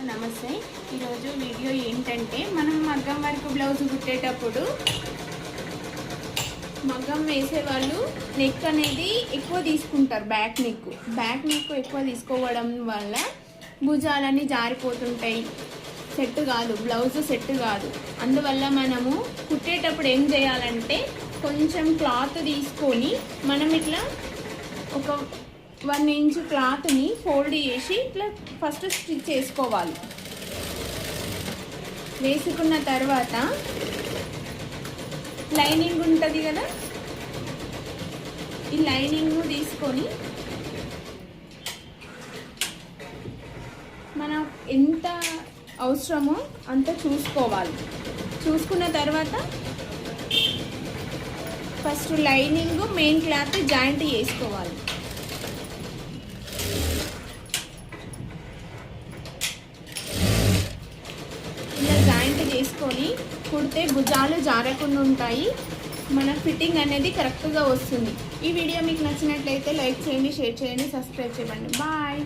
నమస్తే. ఈరోజు వీడియో ఏంటంటే మనం మగ్గం వర్క్ బ్లౌజ్ కుట్టేటప్పుడు మగ్గం వేసేవాళ్ళు నెక్ అనేది ఎక్కువ తీసుకుంటారు. బ్యాక్ నెక్ ఎక్కువ తీసుకోవడం వల్ల భుజాలన్నీ జారిపోతుంటాయి. సెట్ కాదు, బ్లౌజ్ సెట్ కాదు. అందువల్ల మనము కుట్టేటప్పుడు ఏం చేయాలంటే కొంచెం క్లాత్ తీసుకొని మనం ఇట్లా ఒక 1 ఇంచ్ క్లాత్ని ఫోల్డ్ చేసి ఇట్లా ఫస్ట్ స్టిచ్ చేసుకోవాలి. వేసుకున్న తర్వాత లైనింగ్ ఉంటుంది కదా, ఈ లైనింగ్ తీసుకొని మనం ఎంత అవసరమో అంత చూసుకోవాలి. చూసుకున్న తర్వాత first lining main cloth joint చేసుకోవాలి. ఇలా జాయింట్ చేసుకొని కుడితే భుజాలు జారకుండా ఉంటాయి. మన ఫిట్టింగ్ అనేది కరెక్ట్గా వస్తుంది. ఈ వీడియో మీకు నచ్చినట్లయితే లైక్ చేయండి, షేర్ చేయండి, సబ్స్క్రైబ్ చేయండి. బాయ్.